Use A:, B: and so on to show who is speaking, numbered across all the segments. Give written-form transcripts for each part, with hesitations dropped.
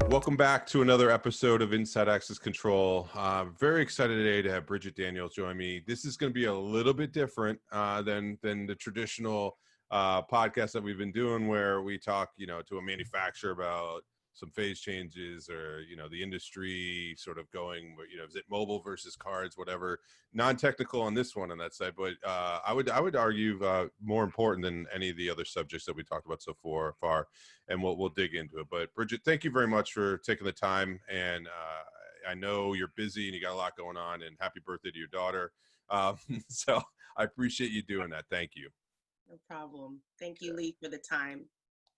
A: Welcome back to another episode of Inside Access Control. Very excited today to have Brigitte Daniel join me. This is going to be a little bit different than the traditional podcast that we've been doing, where we talk, to a manufacturer about some phase changes or, the industry sort of going, is it mobile versus cards, whatever. Non-technical on this one on that side, but I would argue more important than any of the other subjects that we talked about so far. And we'll dig into it. But Brigitte, thank you very much for taking the time. And I know you're busy and you got a lot going on. And happy birthday to your daughter. So I appreciate you doing that. Thank you.
B: No problem. Thank you, Lee, for the time.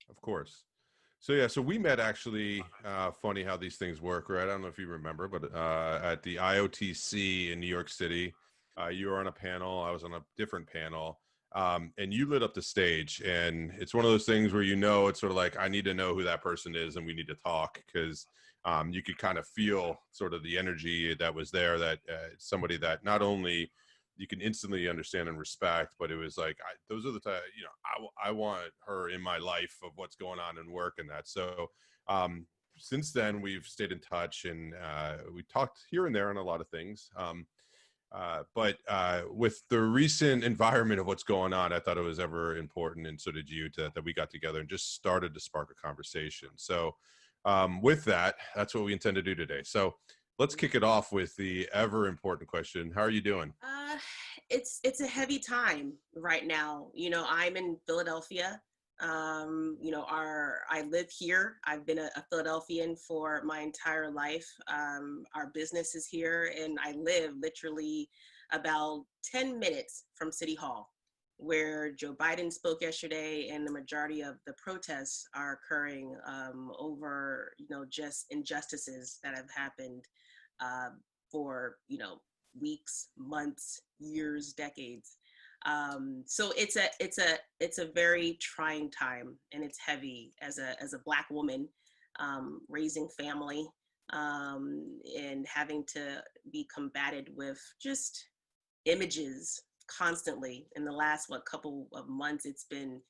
A: Of course. So we met actually. Funny how these things work, right? I don't know if you remember, but at the IOTC in New York City, you were on a panel. I was on a different panel. And you lit up the stage, and it's one of those things where, it's sort of like, I need to know who that person is and we need to talk, because you could kind of feel sort of the energy that was there, that somebody that not only you can instantly understand and respect, but it was like, those are the time, I want her in my life of what's going on in work and that. So since then we've stayed in touch, and we talked here and there on a lot of things. But with the recent environment of what's going on, I thought it was ever important, and so did you, that we got together and just started to spark a conversation. So with that, that's what we intend to do today. So let's kick it off with the ever important question. How are you doing?
B: It's a heavy time right now. I'm in Philadelphia. I live here. I've been a Philadelphian for my entire life. Our business is here, and I live literally about 10 minutes from City Hall, where Joe Biden spoke yesterday, and the majority of the protests are occurring over, just injustices that have happened for, weeks, months, years, decades. So it's a very trying time, and it's heavy as a Black woman raising family and having to be combated with just images constantly. In the last couple of months, it's been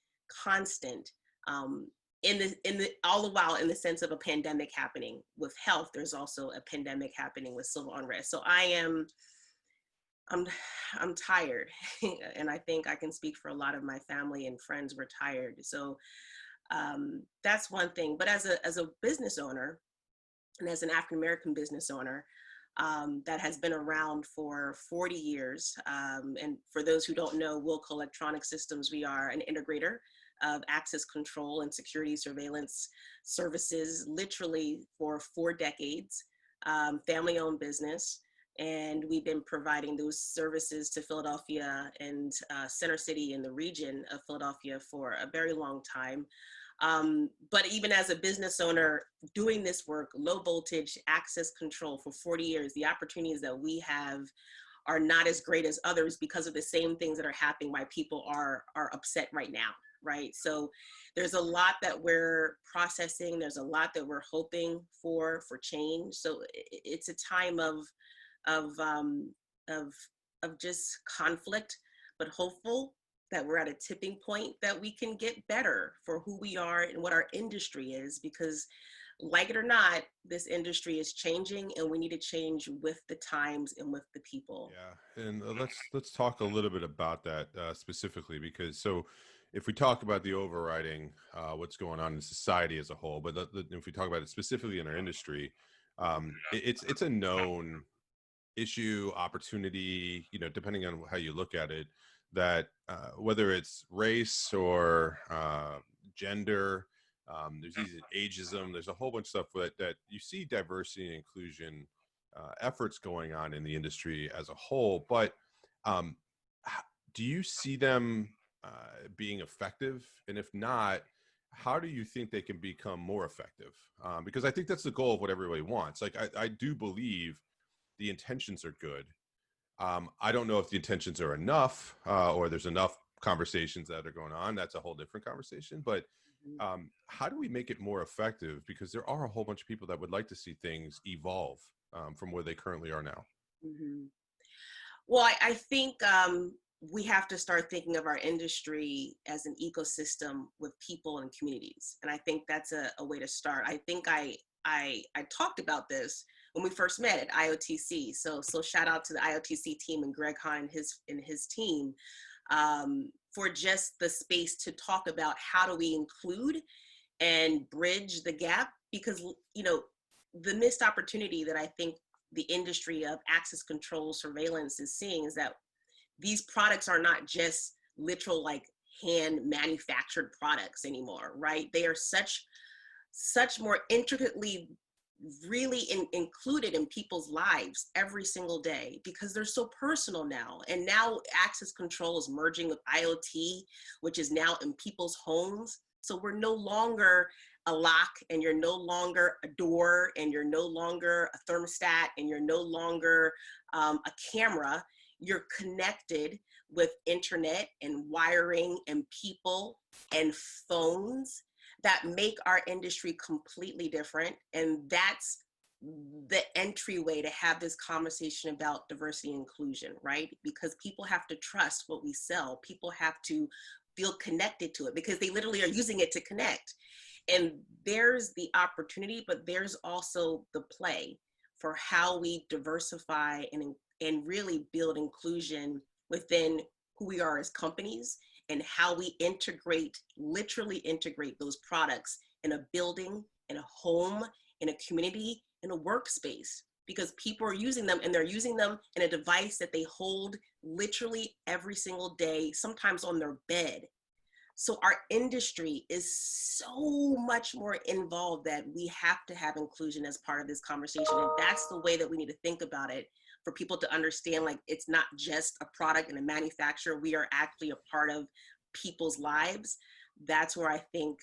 B: constant. All the while, in the sense of a pandemic happening with health, there's also a pandemic happening with civil unrest. So I'm tired, and I think I can speak for a lot of my family and friends. We're tired. So that's one thing. But as a business owner, and as an African American business owner that has been around for 40 years, and for those who don't know, Wilco Electronic Systems, we are an integrator of access control and security surveillance services, literally for 4 decades, family-owned business. And we've been providing those services to Philadelphia and Center City in the region of Philadelphia for a very long time. But even as a business owner doing this work, low voltage access control for 40 years, the opportunities that we have are not as great as others because of the same things that are happening, why people are upset right now, right? So there's a lot that we're processing. There's a lot that we're hoping for change. So it's a time of just conflict, but hopeful that we're at a tipping point that we can get better for who we are and what our industry is, because like it or not, this industry is changing, and we need to change with the times and with the people.
A: Yeah, and let's talk a little bit about that specifically, because if we talk about the overriding what's going on in society as a whole, but if we talk about it specifically in our industry, it's a known issue, opportunity, depending on how you look at it, that whether it's race or gender, there's ageism, there's a whole bunch of stuff that you see diversity and inclusion efforts going on in the industry as a whole. But do you see them being effective? And if not, how do you think they can become more effective? Because I think that's the goal of what everybody wants. Like, I do believe the intentions are good. I don't know if the intentions are enough or there's enough conversations that are going on. That's a whole different conversation. But how do we make it more effective? Because there are a whole bunch of people that would like to see things evolve from where they currently are now.
B: Mm-hmm. Well, I think we have to start thinking of our industry as an ecosystem with people and communities. And I think that's a way to start. I think I I talked about this when we first met at IOTC. So shout out to the IOTC team and Greg Hahn and his team, for just the space to talk about how do we include and bridge the gap, because the missed opportunity that I think the industry of access control surveillance is seeing is that these products are not just literal like hand manufactured products anymore, right? They are such more intricately really included in people's lives every single day because they're so personal now. And now access control is merging with IoT, which is now in people's homes. So we're no longer a lock, and you're no longer a door, and you're no longer a thermostat, and you're no longer a camera. You're connected with internet and wiring and people and phones that make our industry completely different. And that's the entryway to have this conversation about diversity and inclusion, right? Because people have to trust what we sell. People have to feel connected to it because they literally are using it to connect. And there's the opportunity, but there's also the play for how we diversify and really build inclusion within who we are as companies, and how we literally integrate those products in a building, in a home, in a community, in a workspace, because people are using them, and they're using them in a device that they hold literally every single day, sometimes on their bed. So our industry is so much more involved that we have to have inclusion as part of this conversation. And that's the way that we need to think about it, for people to understand, like, it's not just a product and a manufacturer. We are actually a part of people's lives. That's where I think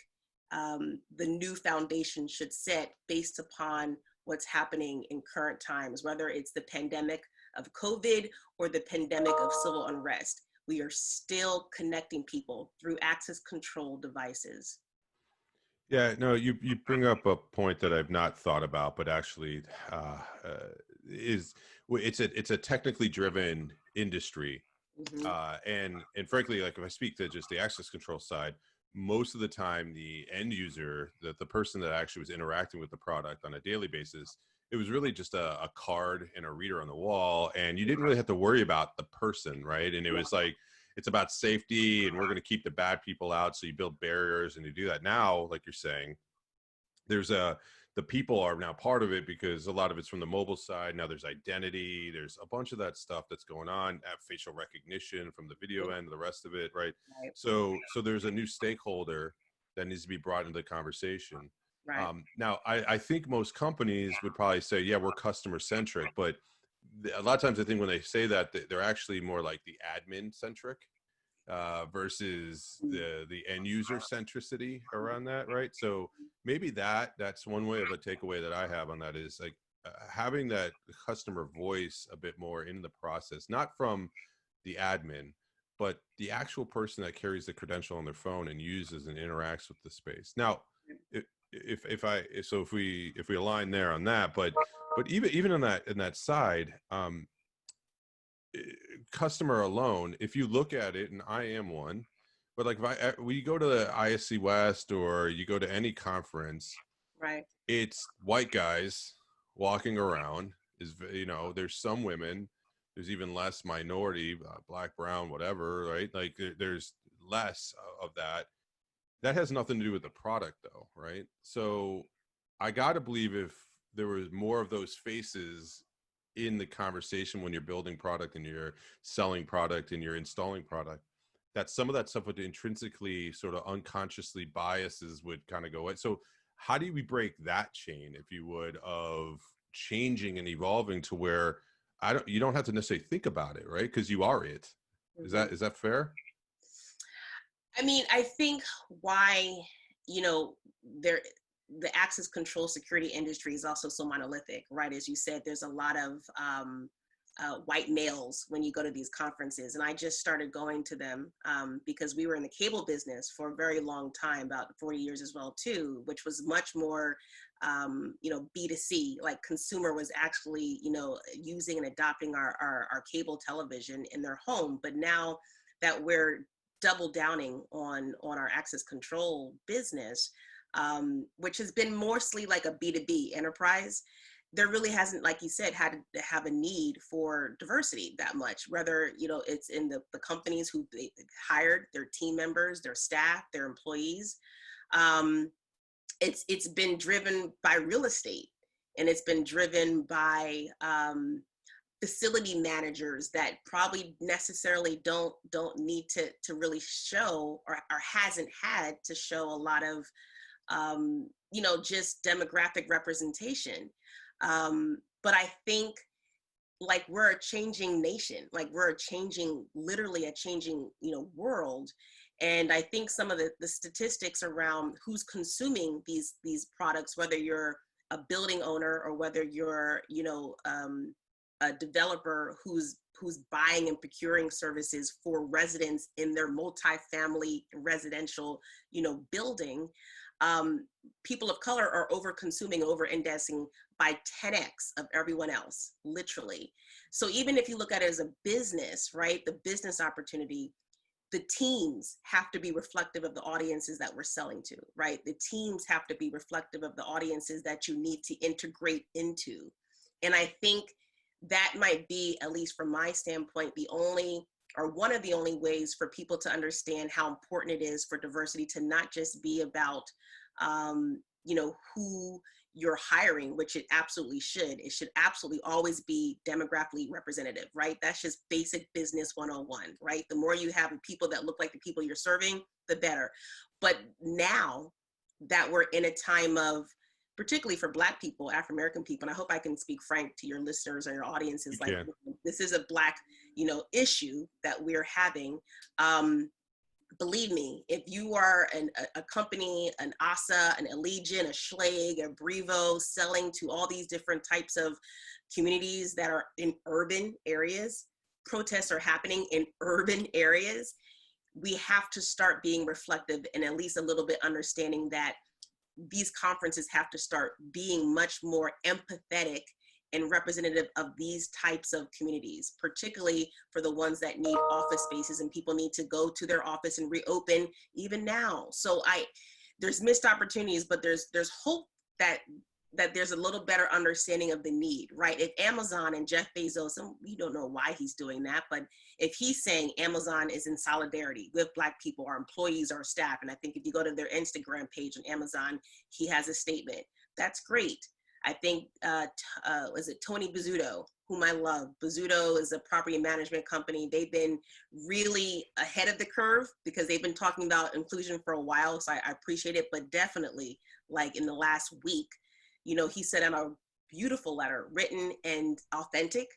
B: the new foundation should set based upon what's happening in current times, whether it's the pandemic of COVID or the pandemic of civil unrest. We are still connecting people through access control devices.
A: Yeah, no, you bring up a point that I've not thought about, but actually is it's a technically driven industry,
B: Mm-hmm.
A: and frankly, like if I speak to just the access control side, most of the time the end user, the person that actually was interacting with the product on a daily basis, it was really just a card and a reader on the wall, and you didn't really have to worry about the person, right? And it was like it's about safety, and we're going to keep the bad people out, so you build barriers and you do that. Now, like you're saying, there's the people are now part of it because a lot of it's from the mobile side. Now there's identity, there's a bunch of that stuff that's going on, facial recognition from the video end, the rest of it, right?
B: Right,
A: So there's a new stakeholder that needs to be brought into the conversation.
B: right.
A: Now I think most companies would probably say, yeah, we're customer centric, but a lot of times I think when they say that, they're actually more like the admin centric, versus the end user centricity around that, right? So maybe that's one way of a takeaway that I have on that is like having that customer voice a bit more in the process, not from the admin, but the actual person that carries the credential on their phone and uses and interacts with the space. Now, if we align there on that, but even in that side, customer alone, if you look at it, and I am one, but like if we go to the ISC West or you go to any conference,
B: Right.
A: it's white guys walking around. There's some women, there's even less minority, black, brown, whatever, right? Like there's less of that. That has nothing to do with the product though, right? So I gotta believe if there was more of those faces in the conversation when you're building product and you're selling product and you're installing product, that some of that stuff would intrinsically sort of unconsciously biases would kind of go away. So how do we break that chain, if you would, of changing and evolving to where you don't have to necessarily think about it, right? Because you are it.
B: Mm-hmm.
A: Is that fair?
B: I mean, I think why, you know, there the access control security industry is also so monolithic, right? As you said, there's a lot of white males when you go to these conferences. And I just started going to them because we were in the cable business for a very long time, about 40 years as well, too, which was much more, B2C, like consumer was actually, using and adopting our cable television in their home. But now that we're double downing on our access control business, which has been mostly like a B2B enterprise. There really hasn't, like you said, had to have a need for diversity that much, whether, you know, it's in the companies who they hired, their team members, their staff, their employees. Um, it's been driven by real estate, and it's been driven by facility managers that probably necessarily don't need to really show, or hasn't had to show a lot of you know, just demographic representation. But I think, like, we're a changing nation, like we're a changing, literally a changing, you know, world. And I think some of the statistics around who's consuming these products, whether you're a building owner or whether you're, you know, a developer who's buying and procuring services for residents in their multifamily residential, you know, building, um, people of color are over consuming, over indexing by 10x of everyone else, literally. So even if you look at it as a business, right, the business opportunity, the teams have to be reflective of the audiences that we're selling to, right? The teams have to be reflective of the audiences that you need to integrate into. And I think that might be, at least from my standpoint, the only, or one of the only ways for people to understand how important it is for diversity to not just be about, you know, who you're hiring, which it absolutely should. It should absolutely always be demographically representative, right? That's just basic business 101, right? The more you have people that look like the people you're serving, the better. But now that we're in a time of, particularly for Black people, Afro-American people, and I hope I can speak frank to your listeners or your audiences,
A: You
B: like,
A: can.
B: this is a Black, you know, issue that we're having. Believe me, if you are a company, an ASA, an Allegiant, a Schlag, a Brevo, selling to all these different types of communities that are in urban areas, protests are happening in urban areas, we have to start being reflective and at least a little bit understanding that these conferences have to start being much more empathetic and representative of these types of communities, particularly for the ones that need office spaces and people need to go to their office and reopen even now. So there's missed opportunities, but there's hope that there's a little better understanding of the need, right? If Amazon and Jeff Bezos, and we don't know why he's doing that, but if he's saying Amazon is in solidarity with Black people, our employees, our staff, and I think if you go to their Instagram page on Amazon, he has a statement. That's great. I think, was it Tony Bizzuto, whom I love? Bizzuto is a property management company. They've been really ahead of the curve because they've been talking about inclusion for a while, so I appreciate it, but definitely, like, in the last week, you know, he sent out a beautiful letter, written and authentic,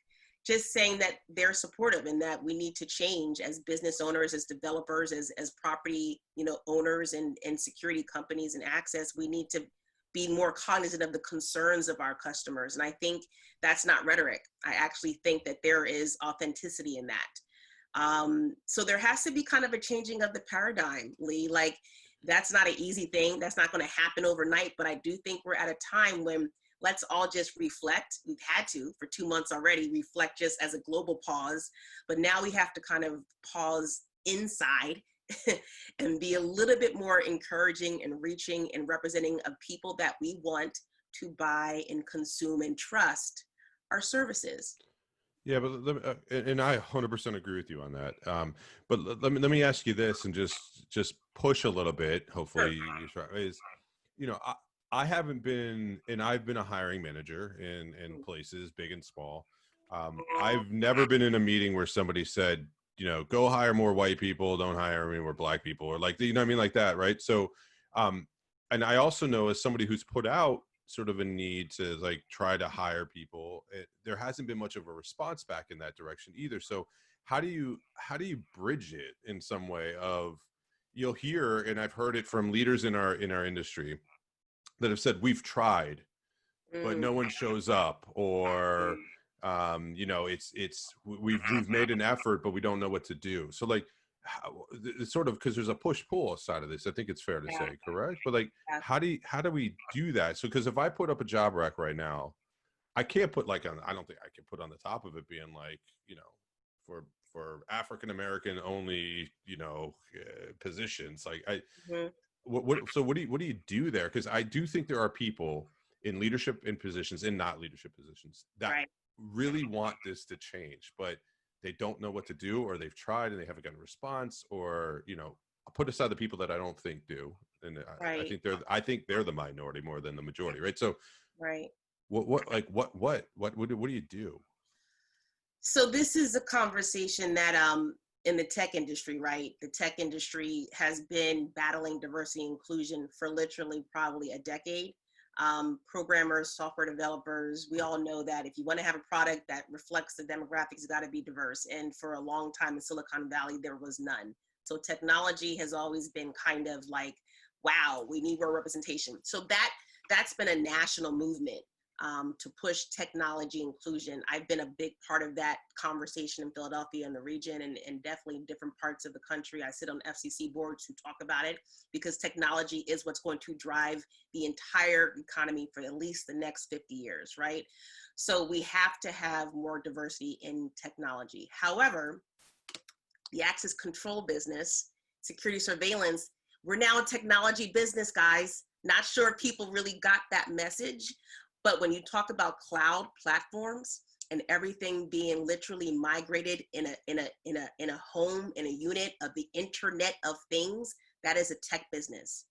B: just saying that they're supportive and that we need to change as business owners, as developers, as property, you know, owners and security companies and access. We need to be more cognizant of the concerns of our customers. And I think that's not rhetoric. I actually think that there is authenticity in that. So there has to be kind of a changing of the paradigm, Lee. Like, that's not an easy thing. That's not going to happen overnight. But I do think we're at a time when let's all just reflect. We've had to for 2 months already, reflect just as a global pause. But now we have to kind of pause inside and be a little bit more encouraging and reaching and representing of people that we want to buy and consume and trust our services.
A: Yeah, but and I 100% agree with you on that. But let me ask you this, and just push a little bit.
B: Sure.
A: Hopefully, you try. Is, you know, I haven't been, and I've been a hiring manager in places big and small. I've never been in a meeting where somebody said, you know, go hire more white people, don't hire any more Black people, or, like, you know what I mean, like that, right? So, um, and I also know, as somebody who's put out sort of a need to, like, try to hire people, there hasn't been much of a response back in that direction either. So how do you bridge it in some way of, you'll hear, and I've heard it from leaders in our industry that have said, we've tried, but
B: Mm,
A: no one shows up, or you know, we've made an effort, but we don't know what to do. So, like, it's sort of, because there's a push pull side of this, I think it's fair to
B: yeah,
A: say, correct? But, like,
B: yeah.
A: how do we do that? So, because if I put up a job rec right now, I can't put, like, I don't think I can put on the top of it being like, you know, for African American only, you know, positions. Like,
B: Mhm.
A: what do you do there? Because I do think there are people in leadership in positions and not leadership positions that
B: Right.
A: really want this to change, but they don't know what to do, or they've tried and they haven't gotten a response, or I'll put aside the people that I don't think do, and
B: Right.
A: I think they're the minority more than the majority, right? So
B: Right.
A: what do you do?
B: So this is a conversation that in the tech industry, right? The tech industry has been battling diversity and inclusion for literally probably a decade. Programmers, software developers, we all know that if you want to have a product that reflects the demographics, it's got to be diverse. And for a long time in Silicon Valley, there was none. So technology has always been kind of like, wow, we need more representation. So that's been a national movement to push technology inclusion. I've been a big part of that conversation in Philadelphia and the region, and definitely different parts of the country. I sit on FCC boards who talk about it because technology is what's going to drive the entire economy for at least the next 50 years, right? So we have to have more diversity in technology. However, the access control business, security surveillance, we're now a technology business, guys. Not sure if people really got that message, but when you talk about cloud platforms and everything being literally migrated in a home, in a unit of the Internet of Things, that is a tech business.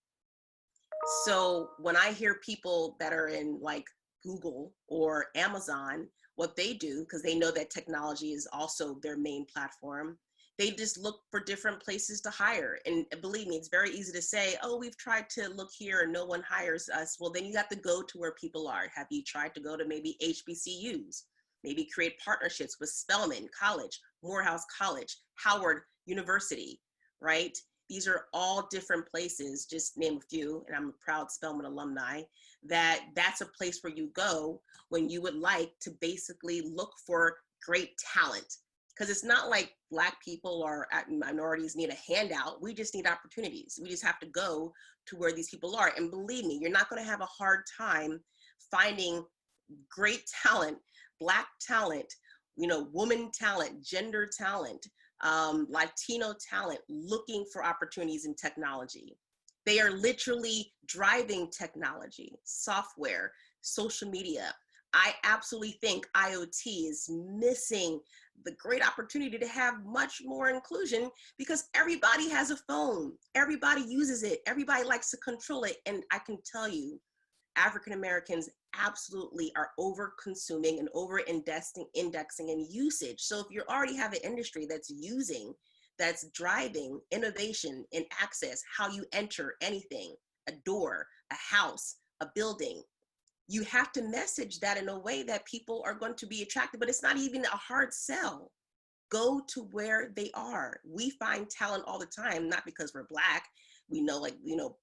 B: So when I hear people that are in like Google or Amazon, what they do, because they know that technology is also their main platform, they just look for different places to hire. And believe me, it's very easy to say, oh, we've tried to look here and no one hires us. Well, then you got to go to where people are. Have you tried to go to maybe HBCUs? Maybe create partnerships with Spelman College, Morehouse College, Howard University, right? These are all different places, just name a few, and I'm a proud Spelman alumni, that's a place where you go when you would like to basically look for great talent. Because it's not like Black people or minorities need a handout. We just need opportunities. We just have to go to where these people are. And believe me, you're not going to have a hard time finding great talent, Black talent, woman talent, gender talent, Latino talent, looking for opportunities in technology. They are literally driving technology, software, social media. I absolutely think IoT is missing the great opportunity to have much more inclusion because everybody has a phone. Everybody uses it. Everybody likes to control it. And I can tell you, African Americans absolutely are over consuming and over indexing in usage. So if you already have an industry that's driving innovation and access, how you enter anything, a door, a house, a building, you have to message that in a way that people are going to be attracted, but it's not even a hard sell. Go to where they are. We find talent all the time, not because we're Black. We know,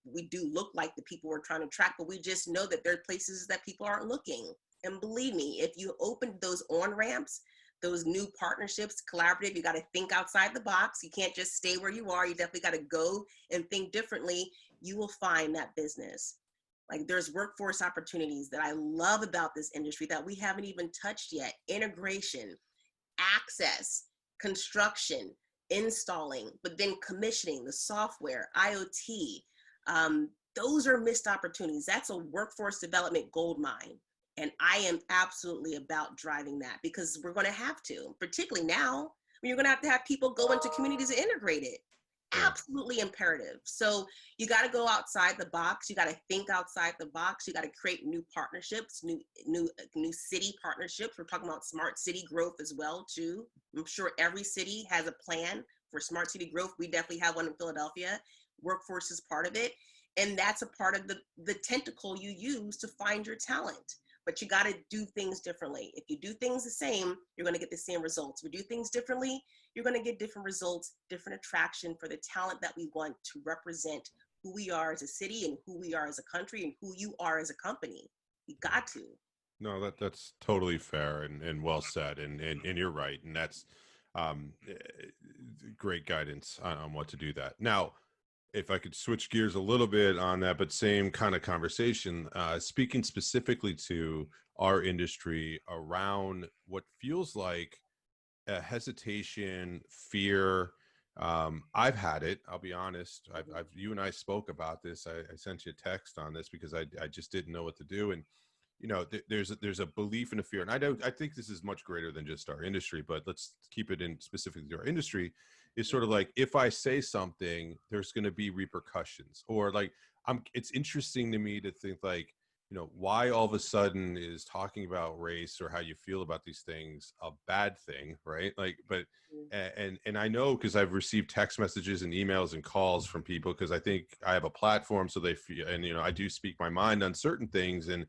B: we do look like the people we're trying to attract, but we just know that there are places that people aren't looking. And believe me, if you open those on-ramps, those new partnerships, collaborative, you got to think outside the box. You can't just stay where you are. You definitely got to go and think differently. You will find that business. Like there's workforce opportunities that I love about this industry that we haven't even touched yet. Integration, access, construction, installing, but then commissioning, the software, IoT. Those are missed opportunities. That's a workforce development gold mine. And I am absolutely about driving that because we're going to have to, particularly now, when you're going to have people go into communities and integrate it.
A: Yeah.
B: Absolutely imperative. So you got to go outside the box. You got to think outside the box. You got to create new partnerships, new city partnerships. We're talking about smart city growth as well too. I'm sure every city has a plan for smart city growth. We definitely have one in Philadelphia. Workforce is part of it, and that's a part of the tentacle you use to find your talent. But you got to do things differently. If you do things the same, you're going to get the same results. If you do things differently, you're going to get different results, different attraction for the talent that we want to represent who we are as a city and who we are as a country and who you are as a company. You got to.
A: No, that's totally fair and well said, and you're right, and that's great guidance on what to do that. Now, if I could switch gears a little bit on that, but same kind of conversation, speaking specifically to our industry around what feels like a hesitation, fear, I've had it. I'll be honest. You and I spoke about this. I sent you a text on this because I just didn't know what to do. And there's a belief and a fear, and I think this is much greater than just our industry, but let's keep it in specifically to our industry. Is sort of like, if I say something, there's going to be repercussions, or like, it's interesting to me to think like, why all of a sudden is talking about race or how you feel about these things a bad thing, right? Like, but and I know, because I've received text messages and emails and calls from people, because I think I have a platform, so they feel, and I do speak my mind on certain things. And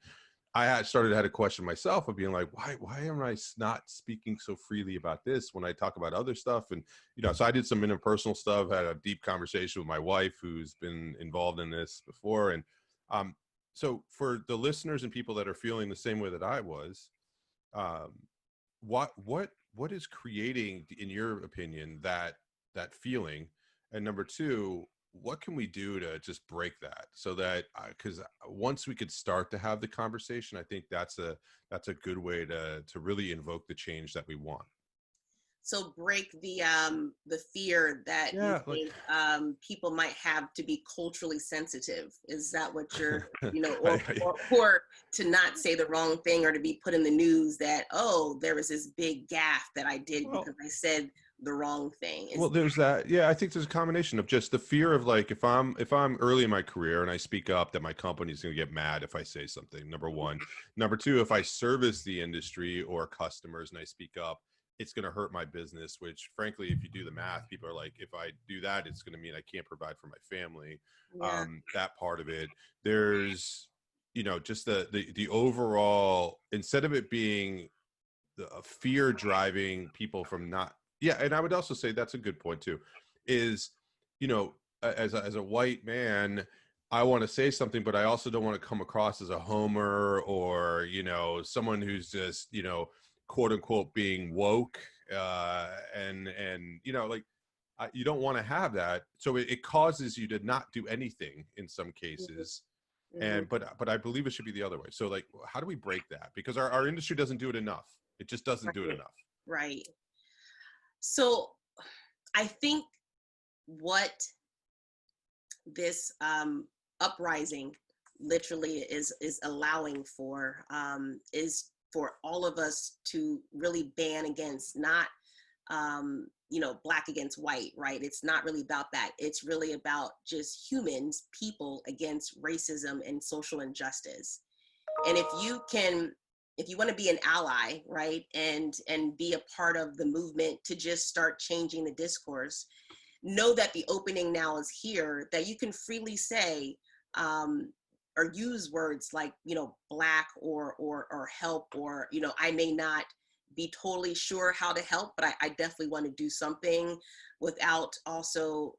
A: I had a question myself of being like, why am I not speaking so freely about this when I talk about other stuff? And so I did some interpersonal stuff, had a deep conversation with my wife, who's been involved in this before. And um, so for the listeners and people that are feeling the same way that I was, um, what is creating, in your opinion, that feeling? And number two, what can we do to just break that, so that, because once we could start to have the conversation, I think that's a good way to really invoke the change that we want.
B: So break the fear that you
A: Yeah, like,
B: think people might have to be culturally sensitive. Is that what you're,
A: I,
B: or to not say the wrong thing, or to be put in the news that, oh, there was this big gaffe that I did
A: well,
B: because I said the wrong thing?
A: well, there's that. Yeah, I think there's a combination of just the fear of like, if I'm early in my career and I speak up, that my company's going to get mad if I say something. Number one. Number two, if I service the industry or customers and I speak up, it's going to hurt my business. Which, frankly, if you do the math, people are like, if I do that, it's going to mean I can't provide for my family.
B: Yeah.
A: That part of it. There's, just the overall, instead of it being the fear driving people from not, yeah. And I would also say that's a good point too, is, as a white man, I want to say something, but I also don't want to come across as a homer, or someone who's just, quote unquote, being woke, and like, you don't want to have that, so it causes you to not do anything in some cases.
B: Mm-hmm.
A: And but I believe it should be the other way. So like, how do we break that? Because our industry doesn't do it enough. It just doesn't do it
B: Right.
A: enough.
B: Right. So I think what this uprising literally is allowing for, is for all of us to really ban against, not black against white, right? It's not really about that. It's really about just humans, people, against racism and social injustice. And if you want to be an ally, right, and be a part of the movement to just start changing the discourse, know that the opening now is here, that you can freely say, or use words like, black, or help, or, I may not be totally sure how to help, but I definitely want to do something, without also,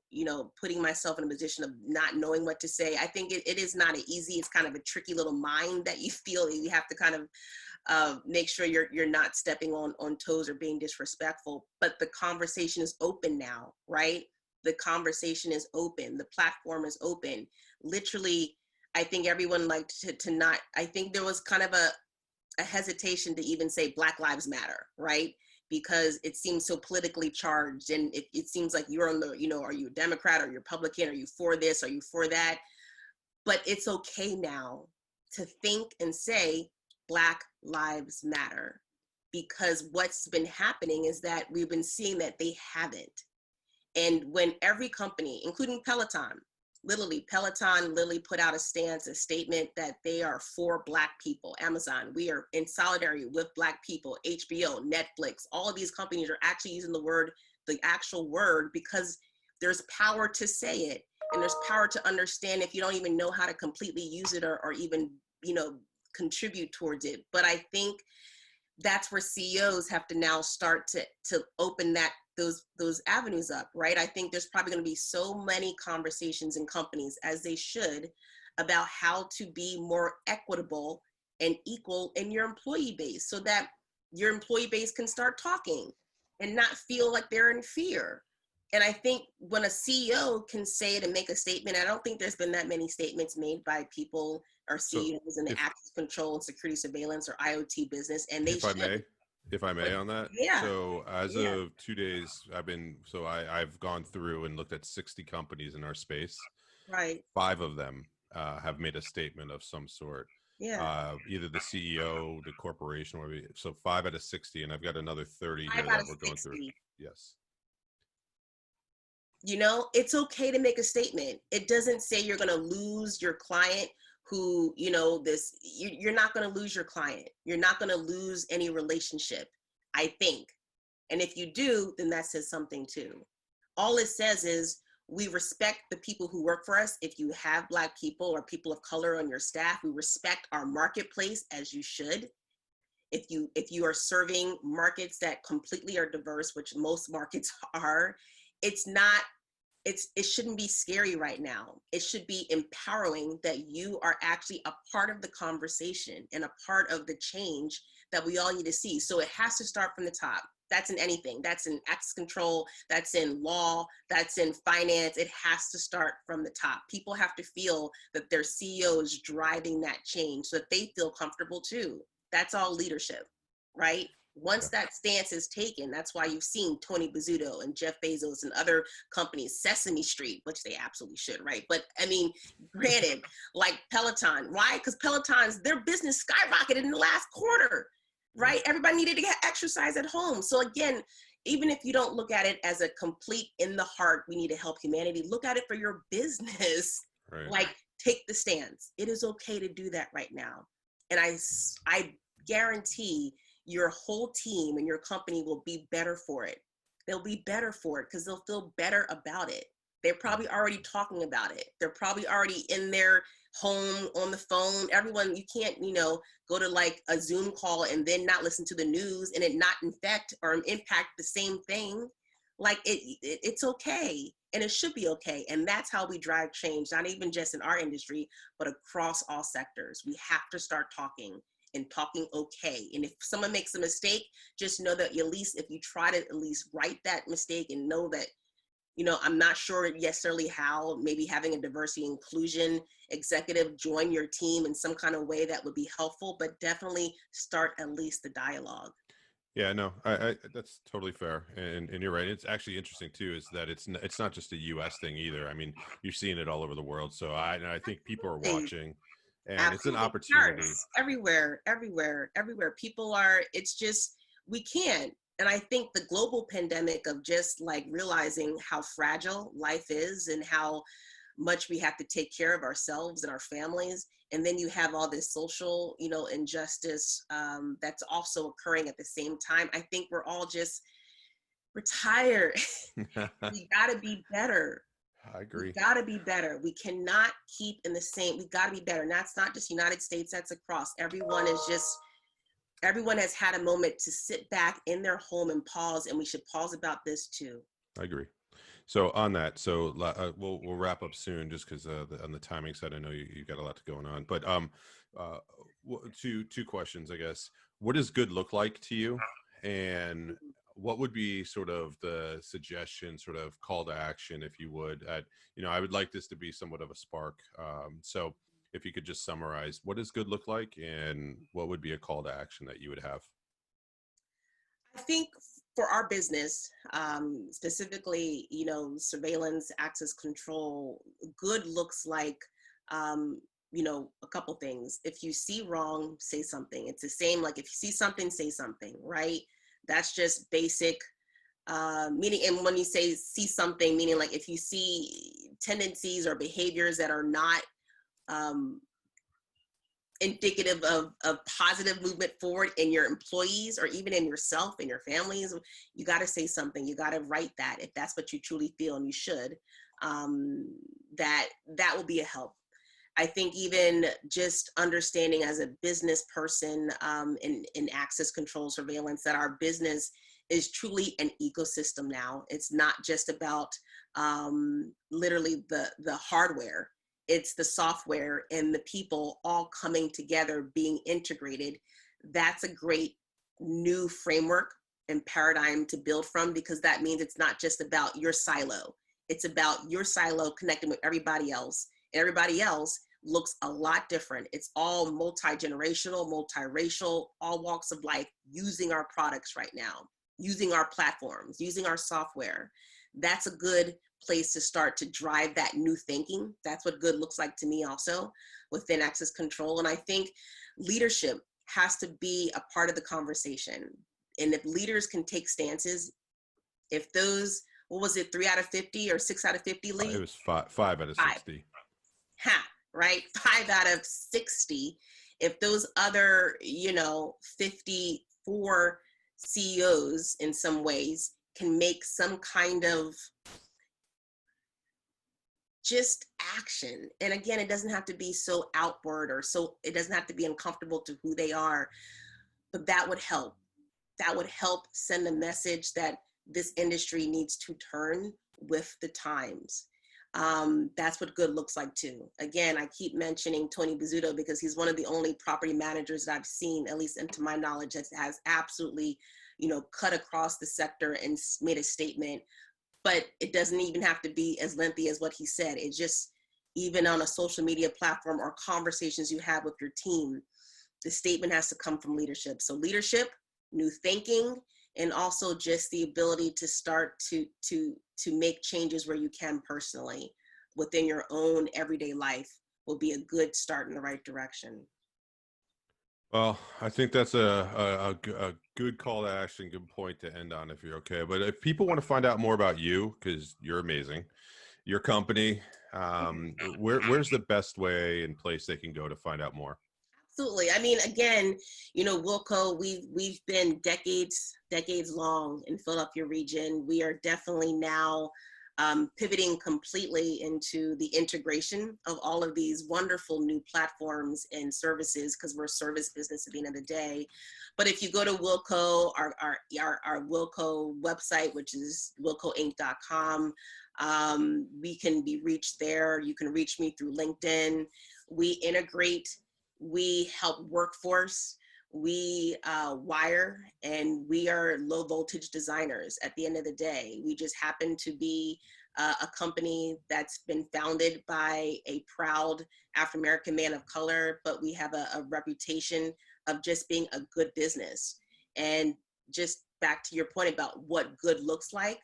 B: putting myself in a position of not knowing what to say. I think it is not an easy, it's kind of a tricky little mind that you feel you have to kind of make sure you're not stepping on toes or being disrespectful. But the conversation is open now, right? The conversation is open. The platform is open. Literally, I think everyone liked to not. I think there was kind of a hesitation to even say Black Lives Matter, right? Because it seems so politically charged, and it seems like you're on the, are you a Democrat, or you Republican, are you for this, are you for that? But it's okay now to think and say Black Lives Matter, because what's been happening is that we've been seeing that they haven't. And when every company, including Peloton literally put out a statement that they are for Black people. Amazon, we are in solidarity with Black people. HBO, Netflix, all of these companies are actually using the actual word, because there's power to say it, and there's power to understand if you don't even know how to completely use it, or even, contribute towards it. But I think that's where CEOs have to now start to open those avenues up, right? I think there's probably going to be so many conversations in companies, as they should, about how to be more equitable and equal in your employee base, so that your employee base can start talking and not feel like they're in fear. And I think when a CEO can say it and make a statement, I don't think there's been that many statements made by people or
A: So
B: CEOs in the
A: if
B: access control and security surveillance or IoT business, and they
A: if I
B: should.
A: may, if I
B: But
A: may on that.
B: yeah,
A: So as
B: yeah,
A: of 2 days, I've gone through and looked at 60 companies in our space.
B: right.
A: 5 of them have made a statement of some sort.
B: Yeah.
A: Either the CEO, the corporation, or so 5 out of 60, and I've got another 30
B: Five
A: here
B: out
A: that
B: of
A: we're going through.
B: 60.
A: Yes.
B: You know, it's okay to make a statement. It doesn't say you're going to lose your client who, you know, you're not going to lose your client. You're not going to lose any relationship, I think. And if you do, then that says something too. All it says is we respect the people who work for us. If you have Black people or people of color on your staff, we respect our marketplace as you should. If you are serving markets that completely are diverse, which most markets are, it's not it shouldn't be scary right now. It should be empowering that you are actually a part of the conversation and a part of the change that we all need to see. So it has to start from the top. That's in anything. That's in access control, that's in law, that's in finance. It has to start from the top. People have to feel that their CEO is driving that change so that they feel comfortable too. That's all leadership, right? Once
A: Yeah.
B: that stance is taken, that's why you've seen Tony Bizzuto and Jeff Bezos and other companies, Sesame Street, which they absolutely should, right? But I mean, granted, like Peloton, why? Because Peloton's, their business skyrocketed in the last quarter,
A: Yeah.
B: right? Everybody needed to get exercise at home. So again, even if you don't look at it as a complete in the heart, we need to help humanity, look at it for your business.
A: Right.
B: Like, take the stance. It is okay to do that right now. And I guarantee your whole team and your company will be better for it. They'll be better for it because they'll feel better about it. They're probably already talking about it. They're probably already in their home on the phone. Everyone, you can't, you know, go to like a Zoom call and then not listen to the news and it not infect or impact the same thing. Like it's okay. And it should be okay. And that's how we drive change, not even just in our industry, but across all sectors. We have to start talking and talking okay. And if someone makes a mistake, just know that at least if you try to at least write that mistake and know that, you know, I'm not sure necessarily how, maybe having a diversity inclusion executive join your team in some kind of way that would be helpful, but definitely start at least the dialogue.
A: Yeah, no, I that's totally fair, and you're right. It's actually interesting too, is that it's not just a U.S. thing either. I mean, you're seeing it all over the world. So I think people are
B: Absolutely.
A: watching, and it's an
B: Absolutely.
A: opportunity.
B: Charts everywhere, everywhere, everywhere. People are, it's just, we can't. And I think the global pandemic of just like realizing how fragile life is and how much we have to take care of ourselves and our families. And then you have all this social, you know, injustice that's also occurring at the same time. I think we're all just, we're tired. We got to be better.
A: I
B: We
A: agree.
B: got to be better. We cannot keep in the same, we got to be better. And that's not just United States, that's across. Everyone is just, everyone has had a moment to sit back in their home and pause. And we should pause about this too.
A: I agree. So on that, so we'll wrap up soon, just because on the timing side, I know you got a lot going on. But uh, two questions, I guess. What does good look like to you, and what would be sort of the suggestion, sort of call to action, if you would? I would like this to be somewhat of a spark. So if you could just summarize, what does good look like, and what would be a call to action that you would have?
B: I think for our business, specifically, you know, surveillance, access control, good looks like, you know, a couple things. If you see wrong, say something. It's the same, like if you see something, say something, right? That's just basic meaning. And when you say see something, meaning like if you see tendencies or behaviors that are not um, indicative of positive movement forward in your employees or even in yourself and your families, you got to say something. You got to write that if that's what you truly feel, and you should. That will be a help. I think even just understanding as a business person in access control surveillance that our business is truly an ecosystem now. It's not just about literally the hardware. It's the software and the people all coming together, being integrated. That's a great new framework and paradigm to build from, because that means it's not just about your silo. It's about your silo connecting with everybody else, and everybody else looks a lot different. It's all multi-generational, multiracial, all walks of life using our products right now, using our platforms, using our software. That's a good place to start to drive that new thinking. That's what good looks like to me also within access control. And I think leadership has to be a part of the conversation. And if leaders can take stances, if those, what was it, 3 out of 50 or 6 out of 50,
A: It
B: Lee?
A: was five out of
B: Five.
A: 60.
B: Ha, right? 5 out of 60. If those other, 54 CEOs in some ways can make some kind of just action. And again, it doesn't have to be so outward or so, it doesn't have to be uncomfortable to who they are, but that would help. That would help send a message that this industry needs to turn with the times. That's what good looks like too. Again, I keep mentioning Tony Bizzuto because he's one of the only property managers that I've seen, at least into my knowledge, that has absolutely, cut across the sector and made a statement. But it doesn't even have to be as lengthy as what he said. It just, even on a social media platform or conversations you have with your team, the statement has to come from leadership. So leadership, new thinking, and also just the ability to start to make changes where you can personally within your own everyday life will be a good start in the right direction.
A: Well, I think that's a good call to action, good point to end on if you're okay. But if people want to find out more about you, because you're amazing, your company, where's the best way and place they can go to find out more?
B: Absolutely. I mean, again, Wilco, we've been decades long in Philadelphia region. We are definitely now pivoting completely into the integration of all of these wonderful new platforms and services because we're a service business at the end of the day. But if you go to Wilco, our Wilco website, which is wilcoinc.com, we can be reached there. You can reach me through LinkedIn. We integrate, we help workforce, we wire, and we are low voltage designers at the end of the day. We just happen to be a company that's been founded by a proud African-American man of color, but we have a reputation of just being a good business. And just back to your point about what good looks like,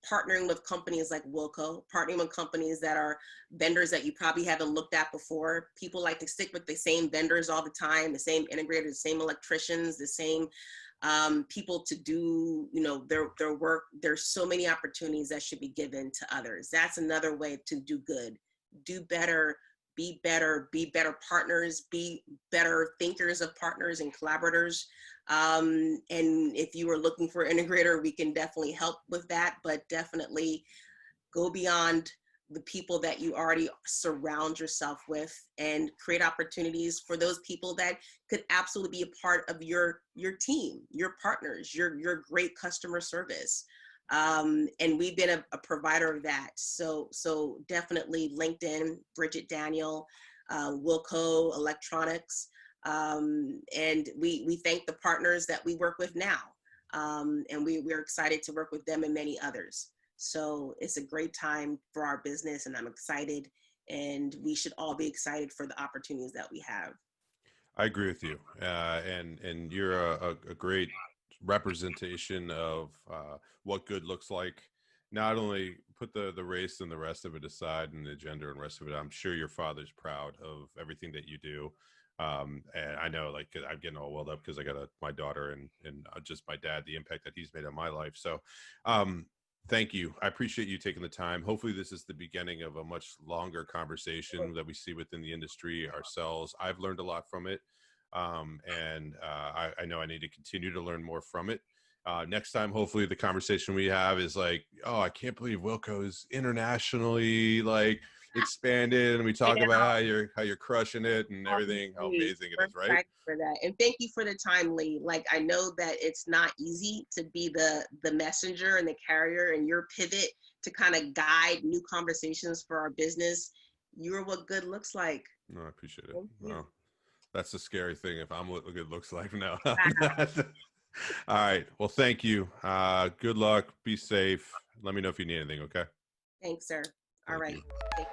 B: partnering with companies like Wilco, partnering with companies that are vendors that you probably haven't looked at before. People like to stick with the same vendors all the time, the same integrators, the same electricians, the same people to do, their work. There's so many opportunities that should be given to others. That's another way to do good, do better, be better partners, be better thinkers of partners and collaborators. And if you are looking for an integrator, we can definitely help with that, but definitely go beyond the people that you already surround yourself with and create opportunities for those people that could absolutely be a part of your team, your partners, your great customer service. And we've been a provider of that. So definitely LinkedIn, Brigitte Daniel, Wilco Electronics. And we thank the partners that we work with now. And we're excited to work with them and many others. So it's a great time for our business, and I'm excited, and we should all be excited for the opportunities that we have.
A: I agree with you, and you're a great representation of what good looks like. Not only put the race and the rest of it aside and the gender and rest of it, I'm sure your father's proud of everything that you do. And I know, like, I'm getting all welled up because I got my daughter and just my dad, the impact that he's made on my life. So thank you. I appreciate you taking the time. Hopefully this is the beginning of a much longer conversation that we see within the industry ourselves. I've learned a lot from it. And I know I need to continue to learn more from it. Next time, hopefully the conversation we have is like, oh, I can't believe Wilco is internationally like expanded, and we talk about how you're crushing it and everything, how amazing it is, right?
B: For that, and thank you for the time, Lee. Like, I know that it's not easy to be the messenger and the carrier, and your pivot to kind of guide new conversations for our business. You're what good looks like.
A: No, I appreciate it. Well, that's the scary thing. If I'm what good looks like now. All right. Well, thank you. Good luck. Be safe. Let me know if you need anything. Okay.
B: Thanks, sir. All right. Take care.